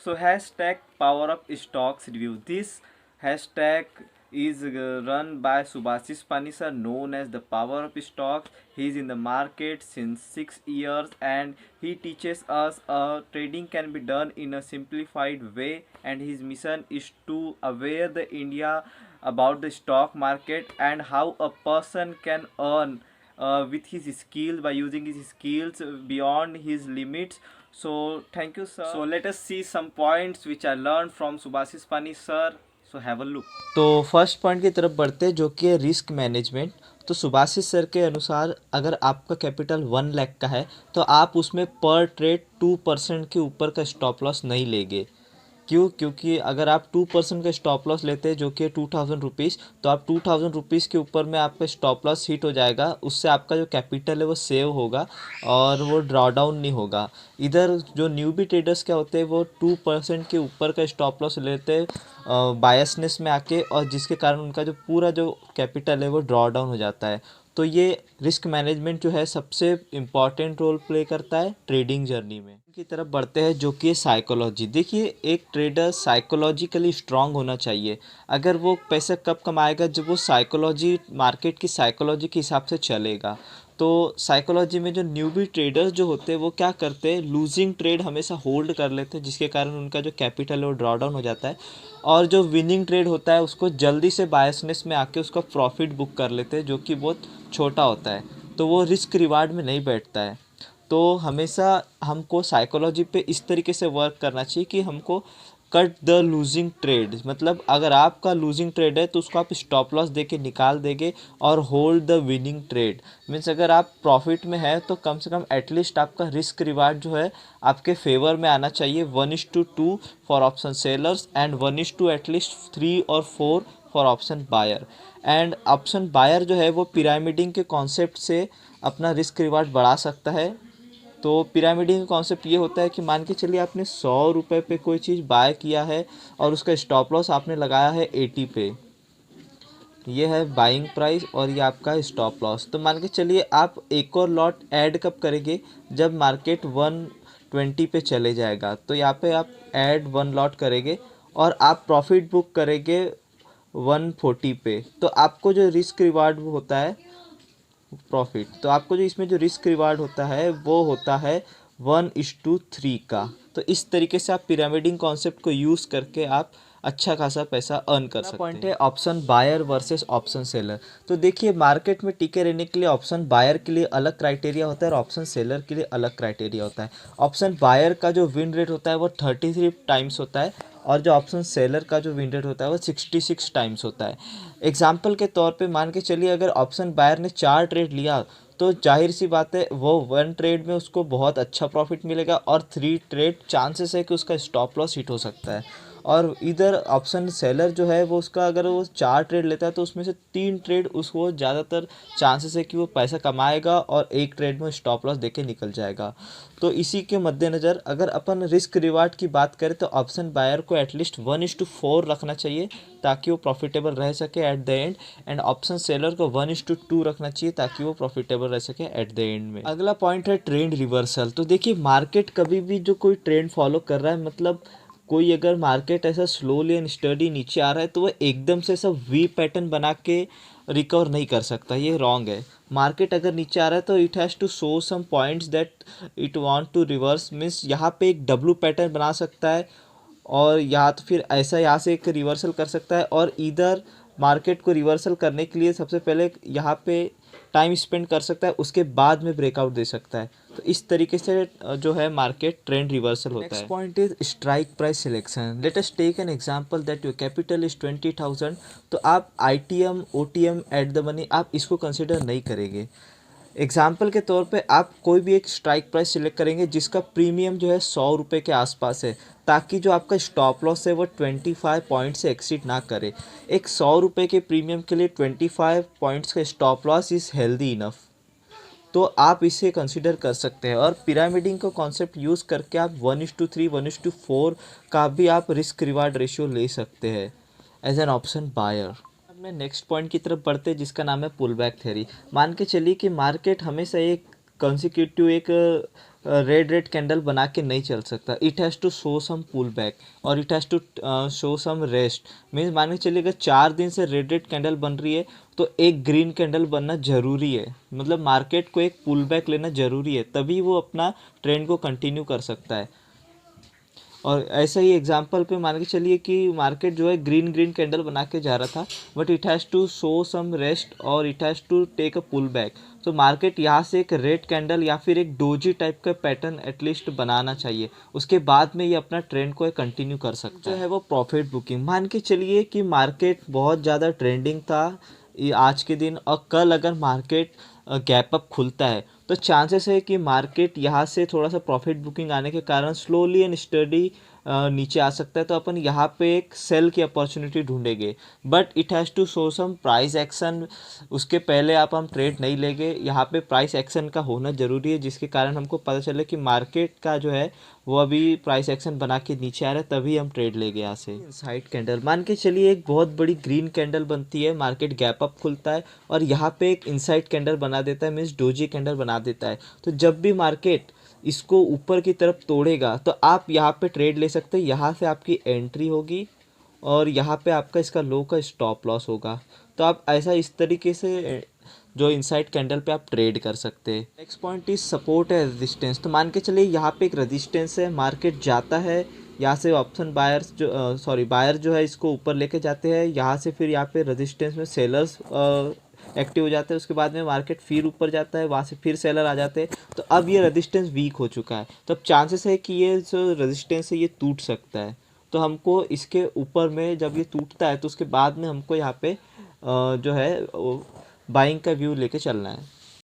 So hashtag power up stocks review. This hashtag is run by Subhasis Pani sir, known as the power up stocks. He is in the market since 6 years and he teaches us trading can be done in a simplified way, and his mission is to aware the India about the stock market and how a person can earn with his skills by using his skills beyond his limits. So thank you sir. So let us see some points which I learned from Subhasis Pani sir. So have a look. तो first point की तरफ बढ़ते हैं, जो कि है risk management. तो Subhashis sir के अनुसार अगर आपका कैपिटल 1 लाख का है तो आप उसमें पर ट्रेड 2% के ऊपर का स्टॉप लॉस नहीं लेंगे। क्यों? क्योंकि अगर आप 2% का स्टॉप लॉस लेते हैं, जो कि 2000 रुपीज़, तो आप 2000 रुपीज़ के ऊपर में आपका स्टॉप लॉस हिट हो जाएगा। उससे आपका जो कैपिटल है वो सेव होगा और वो ड्रॉ डाउन नहीं होगा। इधर जो न्यूबी ट्रेडर्स क्या होते हैं, वो 2% के ऊपर का स्टॉप लॉस लेते हैं बायसनेस में आके, और जिसके कारण उनका जो पूरा जो कैपिटल है वो ड्रॉ डाउन हो जाता है। तो ये रिस्क मैनेजमेंट जो है सबसे इम्पॉर्टेंट रोल प्ले करता है ट्रेडिंग जर्नी में। की तरफ बढ़ते हैं, जो कि साइकोलॉजी। देखिए, एक ट्रेडर साइकोलॉजिकली स्ट्रांग होना चाहिए। अगर वो पैसा कब कमाएगा, जब वो साइकोलॉजी, मार्केट की साइकोलॉजी के हिसाब से चलेगा। तो साइकोलॉजी में जो न्यूबी ट्रेडर्स जो होते हैं वो क्या करते हैं, लूजिंग ट्रेड हमेशा होल्ड कर लेते हैं, जिसके कारण उनका जो कैपिटल है वो ड्रॉ डाउन हो जाता है। और जो विनिंग ट्रेड होता है उसको जल्दी से बायसनेस में आके उसका प्रॉफिट बुक कर लेते हैं, जो कि बहुत छोटा होता है। तो वो रिस्क रिवार्ड में नहीं बैठता है। तो हमेशा हमको साइकोलॉजी पे इस तरीके से वर्क करना चाहिए कि हमको कट द लूजिंग ट्रेड, मतलब अगर आपका लूजिंग ट्रेड है तो उसको आप स्टॉप लॉस दे के निकाल देंगे और hold the winning trade. Means अगर आप प्रॉफिट में है तो कम से कम एटलीस्ट आपका रिस्क रिवार्ड जो है आपके फेवर में आना चाहिए। 1:2 for option sellers and 1:2 at least 3 और 4 for option buyer. And option buyer जो है वो पिरामिडिंग के कॉन्सेप्ट से अपना रिस्क रिवार्ड बढ़ा सकता है। तो पिरामिडिंग का कॉन्सेप्ट ये होता है कि मान के चलिए आपने 100 रुपये पे कोई चीज़ बाय किया है और उसका स्टॉप लॉस आपने लगाया है 80 पे। ये है बाइंग प्राइस और ये आपका स्टॉप लॉस। तो मान के चलिए आप एक और लॉट ऐड कब करेंगे, जब मार्केट 120 पे चले जाएगा। तो यहाँ पे आप ऐड 1 लॉट करेंगे और आप प्रॉफिट बुक करेंगे 140 पे। तो आपको जो रिस्क रिवार्ड होता है प्रॉफिट, तो आपको जो इसमें जो रिस्क रिवार्ड होता है वो होता है 1:3 का। तो इस तरीके से आप पिरामिडिंग कॉन्सेप्ट को यूज़ करके आप अच्छा खासा पैसा अर्न कर सकते हैं। पॉइंट है option buyer versus option seller. तो देखिए, मार्केट में टिके रहने के लिए ऑप्शन बायर के लिए अलग क्राइटेरिया होता है और ऑप्शन सेलर के लिए अलग क्राइटेरिया होता है। ऑप्शन बायर का जो विन रेट होता है वो 33 टाइम्स होता है और जो ऑप्शन सेलर का जो विन रेट होता है वो 66 टाइम्स होता है। एग्जाम्पल के तौर पे मान के चलिए, अगर ऑप्शन बायर ने 4 ट्रेड लिया तो जाहिर सी बात है वो 1 ट्रेड में उसको बहुत अच्छा प्रॉफिट मिलेगा और 3 ट्रेड चांसेस है कि उसका स्टॉप लॉस हिट हो सकता है। और इधर ऑप्शन सेलर जो है वो उसका अगर वो 4 ट्रेड लेता है तो उसमें से 3 ट्रेड उसको ज़्यादातर चांसेस है कि वो पैसा कमाएगा और 1 ट्रेड में स्टॉप लॉस देके निकल जाएगा। तो इसी के मद्देनज़र अगर अपन रिस्क रिवार्ड की बात करें तो ऑप्शन बायर को एटलीस्ट 1:4 रखना चाहिए ताकि वो प्रॉफिटेबल रह सके at the end, and option seller को 1:2 रखना चाहिए ताकि वो प्रॉफिटेबल रह सके एट द एंड में। अगला पॉइंट है ट्रेंड रिवर्सल। तो देखिए, मार्केट कभी भी जो कोई ट्रेंड फॉलो कर रहा है, मतलब कोई अगर मार्केट ऐसा स्लोली एंड स्टडी नीचे आ रहा है तो वो एकदम से सब वी पैटर्न बना के रिकवर नहीं कर सकता, ये रॉन्ग है। मार्केट अगर नीचे आ रहा है तो it has to show some points that it want to reverse. Means यहाँ पे एक डब्लू पैटर्न बना सकता है और या तो फिर ऐसा यहाँ से एक रिवर्सल कर सकता है, और इधर मार्केट को रिवर्सल करने के लिए सबसे पहले यहाँ पे टाइम स्पेंड कर सकता है, उसके बाद में ब्रेकआउट दे सकता है। तो इस तरीके से जो है मार्केट ट्रेंड रिवर्सल होता है। Next point is strike price selection. Let us take an example that your capital is 20,000। तो आप ITM OTM at the money आप इसको कंसिडर नहीं करेंगे। एग्जाम्पल के तौर पे आप कोई भी एक स्ट्राइक प्राइस सिलेक्ट करेंगे जिसका प्रीमियम जो है 100 रुपये के आसपास है, ताकि जो आपका स्टॉप लॉस है वो 25 पॉइंट से एक्सीड ना करे। एक 100 रुपये के प्रीमियम के लिए 25 पॉइंट्स का stop loss is healthy enough. तो आप इसे कंसिडर कर सकते हैं और पिरामिडिंग का कॉन्सेप्ट यूज़ करके आप 1:3 1:4 का भी आप रिस्क रिवार्ड रेशियो ले सकते हैं एज एन ऑप्शन बायर। अब मैं नेक्स्ट पॉइंट की तरफ बढ़ते हैं जिसका नाम है पुल बैक थ्योरी। मान के चलिए कि मार्केट हमेशा एक कंसिक्यूटिव एक रेड कैंडल बना के नहीं चल सकता. It has to show some pull back और it has to show some rest. Means मान के चलिए अगर 4 दिन से रेड कैंडल बन रही है तो एक ग्रीन कैंडल बनना ज़रूरी है. मतलब मार्केट को एक पुल बैक लेना ज़रूरी है, तभी वो अपना ट्रेंड को कंटिन्यू कर सकता है. और ऐसा ही एग्जांपल पे मान के चलिए कि मार्केट जो है ग्रीन कैंडल बना के जा रहा था, but it has to show some rest और it has to take a pull back. तो मार्केट यहाँ से एक रेड कैंडल या फिर एक डोजी टाइप का पैटर्न एटलीस्ट बनाना चाहिए, उसके बाद में ये अपना ट्रेंड को कंटिन्यू कर सकता है. जो है वो प्रॉफिट बुकिंग. मान के चलिए कि मार्केट बहुत ज़्यादा ट्रेंडिंग था ये आज के दिन, और कल अगर मार्केट गैप अप खुलता है तो चांसेस है कि मार्केट यहाँ से थोड़ा सा प्रॉफिट बुकिंग आने के कारण स्लोली एंड स्टडी नीचे आ सकता है. तो अपन यहाँ पे एक सेल की अपॉर्चुनिटी ढूंढेंगे, but it has to show some price action. उसके पहले हम ट्रेड नहीं लेंगे. यहाँ पे प्राइस एक्शन का होना ज़रूरी है, जिसके कारण हमको पता चले कि मार्केट का जो है वो अभी प्राइस एक्शन बना के नीचे आ रहा है, तभी हम ट्रेड लेंगे यहाँ से. Inside candle. मान के चलिए एक बहुत बड़ी ग्रीन कैंडल बनती है, मार्केट गैप अप खुलता है और यहाँ पे एक इनसाइड कैंडल बना देता है, मीन्स डोजी कैंडल बना देता है. तो जब भी मार्केट इसको ऊपर की तरफ तोड़ेगा तो आप यहाँ पे ट्रेड ले सकते हैं. यहाँ से आपकी एंट्री होगी और यहाँ पे आपका इसका लो का स्टॉप लॉस होगा. तो आप ऐसा इस तरीके से जो इनसाइड कैंडल पे आप ट्रेड कर सकते हैं. नेक्स्ट पॉइंट इज सपोर्ट है रेजिस्टेंस. तो मान के चलिए यहाँ पे एक रेजिस्टेंस है, मार्केट जाता है यहाँ से, ऑप्शन बायर्स जो बायर जो है इसको ऊपर लेके जाते हैं. यहाँ से फिर यहाँ पे रेजिस्टेंस में सेलर्स एक्टिव हो जाते हैं. उसके बाद में मार्केट फिर ऊपर जाता है, वहाँ से फिर सेलर आ जाते हैं. तो अब ये रेजिस्टेंस वीक हो चुका है, तो अब चांसेस है कि ये जो रेजिस्टेंस है ये टूट सकता है. तो हमको इसके ऊपर में जब ये टूटता है तो उसके बाद में हमको यहाँ पे जो है बाइंग का व्यू लेके चलना है.